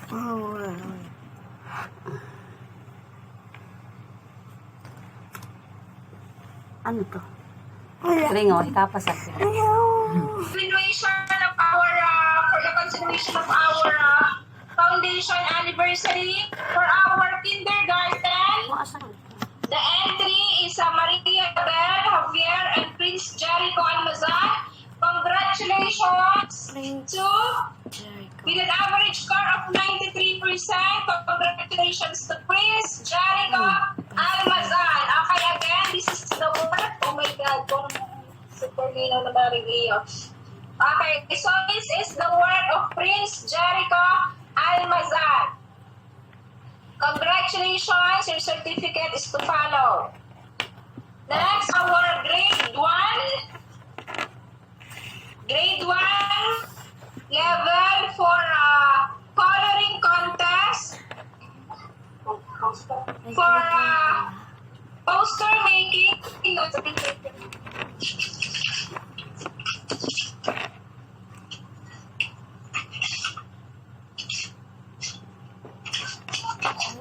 Ano to? Ringo, ikapasak. Continuation of our, for the continuation of our foundation anniversary for our kindergarten. The entry is Maria Bel, Javier, and Prince Jericho Almazan. Congratulations to, with an average score of 93%, congratulations to Prince Jericho Almazan. Okay, again, this is the work. Oh my God, super nino na Maria. Okay, so this is the work of Prince Jericho Almazan. Congratulations, your certificate is to follow. Next, our grade 1. Grade 1 level for coloring contest. For poster making.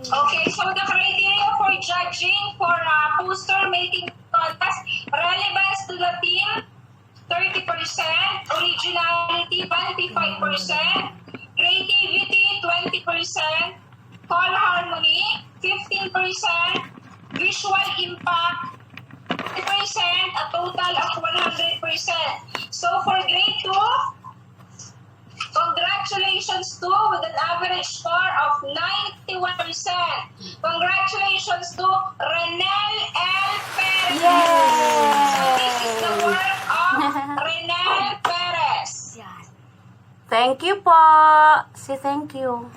Okay, so the criteria for judging for poster making contest: relevance to the theme, 30%, originality, 25%, creativity, 20%, color harmony, 15%, visual impact, 50%, a total of 100%. So for grade 2, congratulations to, with an average score of 91%. Congratulations to RENEL L. PEREZ. So this is the work of RENEL PEREZ. Thank you po. Say thank you.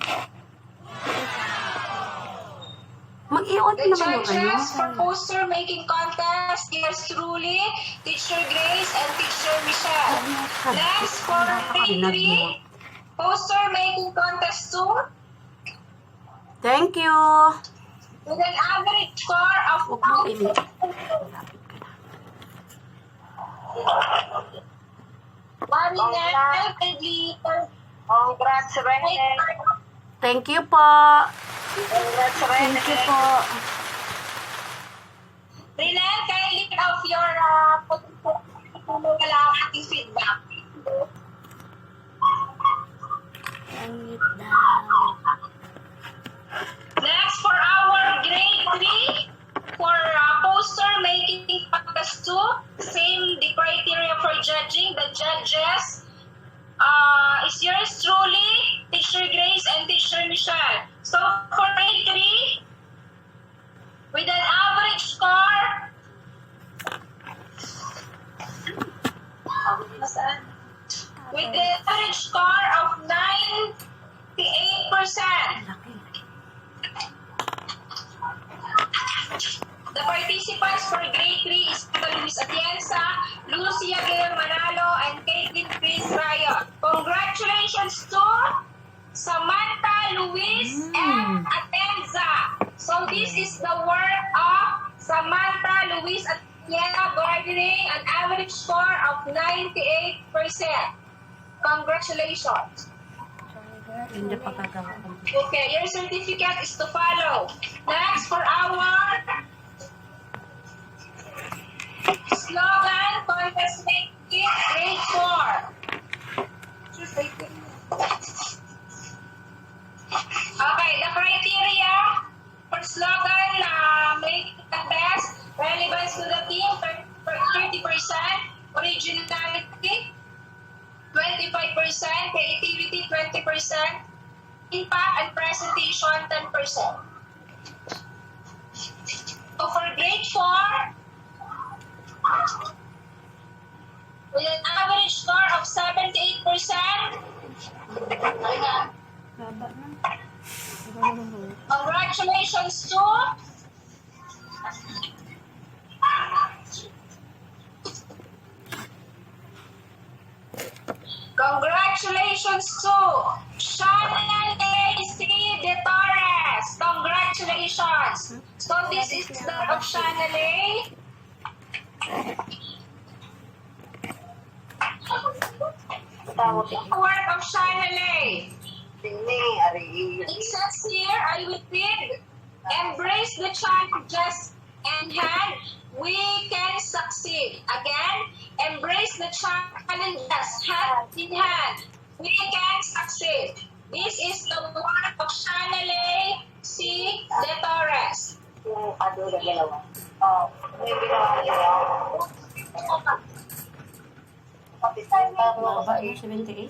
Mag-iot The naman yung ano. judges for poster making contest, yours truly, Teacher Grace and Teacher Michelle. Next, for grade 3, poster making contest 2, Thank you. with an average score of Huwag mo ini. Marinel, kindly. Congrats, Renel. Thank you po. Congrats, Thank you po. Renel, kindly of your ating feedback. Next, for our grade 3, for poster making contest 2, same the criteria for judging. The judges is yours truly, Teacher Grace and Teacher Michelle. So for grade 3, with an average score, with the average score of 98%. The participants for grade 3 is Luis Atienza, Lucia Guillermo Manalo, and Caitlin Chris Raya. Congratulations to Samantha Luis and Atienza. So this is the work of Samantha Luis Atienza, garnering an average score of 98%. Congratulations. Hindi pa gagawa. Okay, your certificate is to follow. Next, for our slogan contest making grade 4. Okay, the criteria for slogan making contest: relevance to the theme, 30%, originality, 25%, creativity, 20%, impact and presentation, 10%. So for grade 4, with an average score of 78%, congratulations to Chanel A.C. De Torres. Congratulations. So this is the of Chanel A. Work of Chanel A. It says here, I will read, embrace the challenges and hand, we can succeed. Again, embrace the challenges hand in hand, we can succeed. This is the word of Shanale C. De Torres. Yung ado na ginawa. May ginawa niya. Kapit tayo Baba na, 78.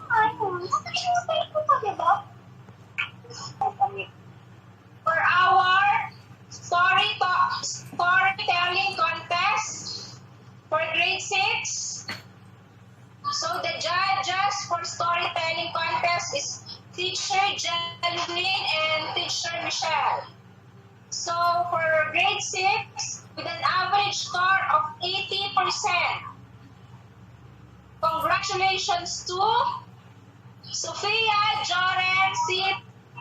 Ay, nakasintay ko pa, diba? For our storytelling contest for grade 6. So the judges for storytelling contest is Teacher Jeline and Teacher Michelle. So for grade 6, with an average score of 80%, congratulations to Sophia Joren C.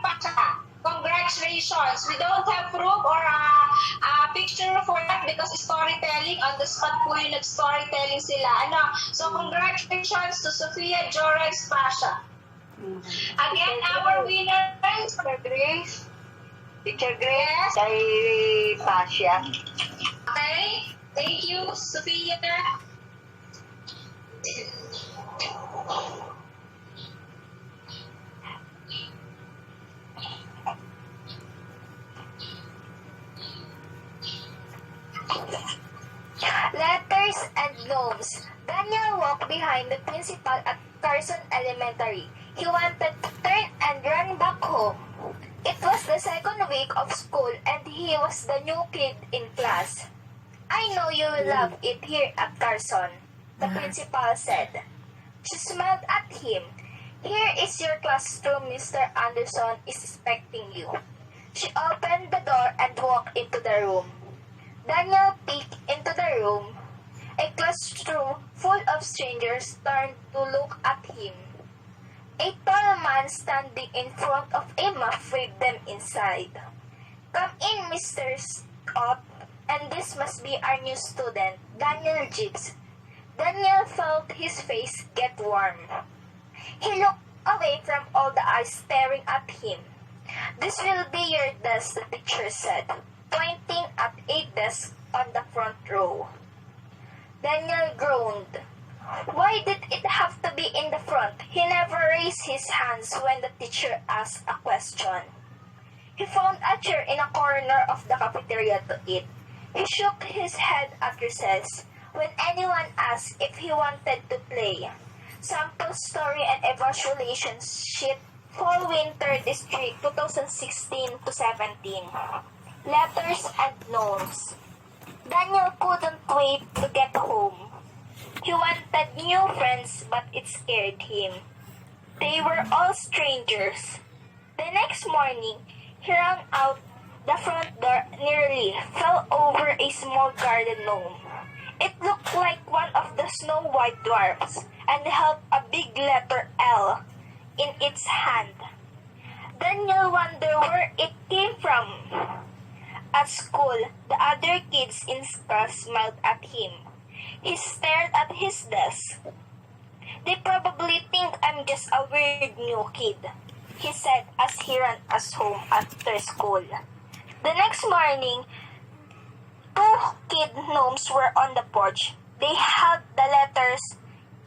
Pacha. Congratulations. We don't have proof or a picture for that because storytelling, on the spot po yung nag-storytelling sila. So congratulations to Sophia Joren Pacha. Again, our winners, Grace. Teacher Grace. Yes. Kay Pasha. Okay, thank you, Sophia. Letters and gnomes. Daniel walked behind the principal at Carson Elementary. He wanted to turn and run back home. It was the second week of school and he was the new kid in class. I know you will love it here at Carson, the principal said. She smiled at him. Here is your classroom, Mr. Anderson is expecting you. She opened the door and walked into the room. Daniel peeked into the room. A classroom full of strangers turned to look at him. A tall man standing in front of a map waved them inside. Come in, Mr. Scott, and this must be our new student, Daniel Gibbs. Daniel felt his face get warm. He looked away from all the eyes staring at him. This will be your desk, the teacher said, pointing at a desk on the front row. Daniel groaned. Why did it have to be in the front? He never raised his hands when the teacher asked a question. He found a chair in a corner of the cafeteria to eat. He shook his head at recess when anyone asked if he wanted to play. Sample story and evaluation sheet, Fall Winter District 2016 to 17. Letters and gnomes. Daniel couldn't wait to get home. He wanted new friends, but it scared him. They were all strangers. The next morning, he ran out the front door, nearly fell over a small garden gnome. It looked like one of the Snow White dwarfs and held a big letter L in its hand. Daniel wondered where it came from. At school, the other kids in class smiled at him. He stared at his desk. They probably think I'm just a weird new kid, he said as he ran us home after school. The next morning, two kid gnomes were on the porch. They held the letters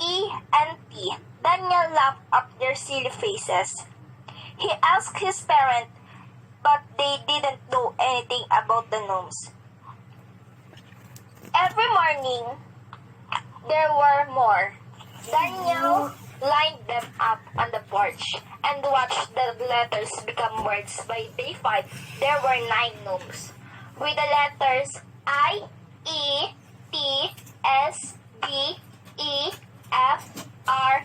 E and T. Daniel laughed at their silly faces. He asked his parent, but they didn't know anything about the gnomes. Every morning, there were more. Daniel lined them up on the porch and watched the letters become words. By day 5, there were 9 gnomes, with the letters I, E, T, S, D, E, F, R,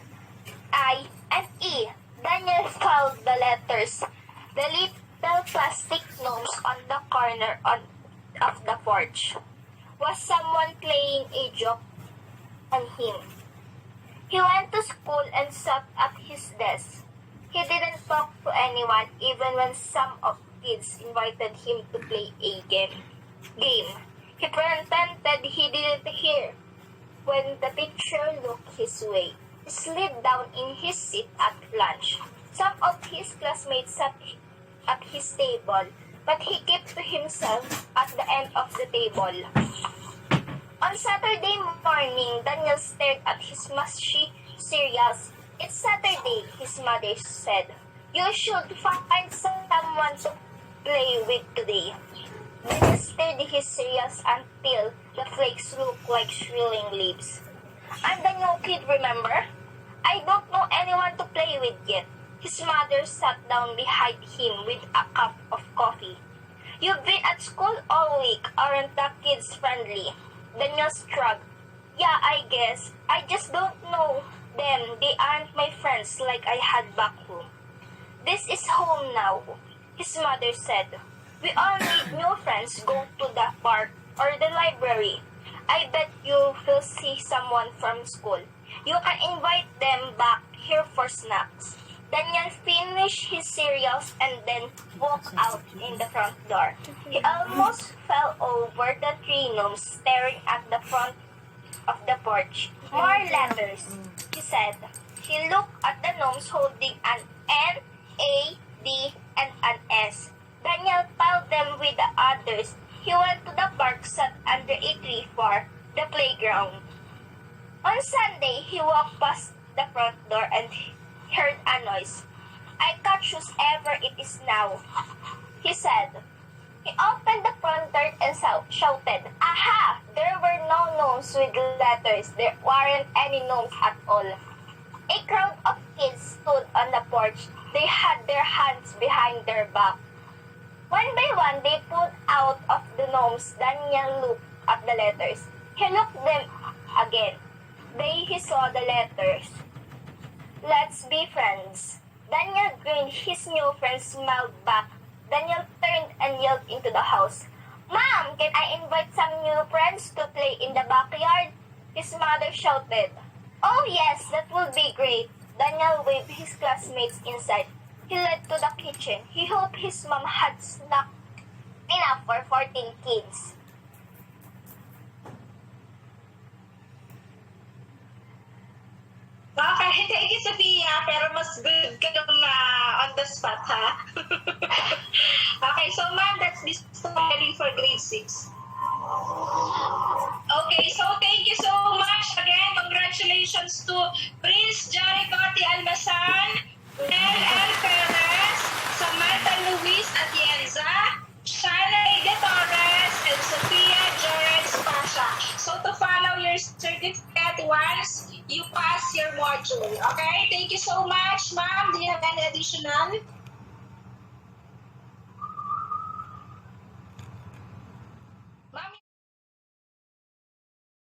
I, and E. Daniel followed the letters. The little plastic gnomes on the corner of the porch. Was someone playing a joke on him? He went to school and sat at his desk. He didn't talk to anyone even when some of the kids invited him to play a game. He pretended he didn't hear. When the teacher looked his way, he slid down in his seat at lunch. Some of his classmates sat at his table, but he kept to himself at the end of the table. On Saturday morning, Daniel stared at his mushy cereals. "It's Saturday," his mother said. "You should find someone to play with today." Daniel stirred his cereals until the flakes looked like shrilling leaves. "I'm the new kid, remember? I don't know anyone to play with yet." His mother sat down behind him with a cup of coffee. "You've been at school all week. Aren't the kids friendly?" Daniel shrugged. "Yeah, I guess. I just don't know them. They aren't my friends like I had back home." "This is home now," his mother said. "We all need new friends. Go to the park or the library. I bet you will see someone from school. You can invite them back here for snacks." Daniel finished his cereals and then walked out in the front door. He almost fell over the three gnomes staring at the front of the porch. "More letters," he said. He looked at the gnomes holding an N, A, D, and an S. Daniel piled them with the others. He went to the park, sat under a tree for the playground. On Sunday, he walked past the front door and heard a noise. "I catch whoever it is now," he said. He opened the front door and shouted, "Aha! There were no gnomes with letters. There weren't any gnomes at all." A crowd of kids stood on the porch. They had their hands behind their back. One by one, they pulled out of the gnomes. Daniel looked at the letters. He looked them again. He saw the letters. "Let's be friends." Daniel grinned. His new friend smiled back. Daniel turned and yelled into the house. "Mom, can I invite some new friends to play in the backyard?" His mother shouted. "Oh yes, that would be great." Daniel waved his classmates inside. He led to the kitchen. He hoped his mom had snack enough for 14 kids. Okay, thank you, Sophia. Pero mas good ka nung on the spot, ha? Okay, so ma'am, that's this story for grade 6. Okay, so thank you so much. Again, congratulations to Prince Jaricotti Almasan, RENEL L. PEREZ, Samantha Luis Atienza, Shana de Torres, and Sophia Jorens Pasha. So to follow your certificate once you pass your module. Okay? Thank you so much, ma'am. Do you have any additional?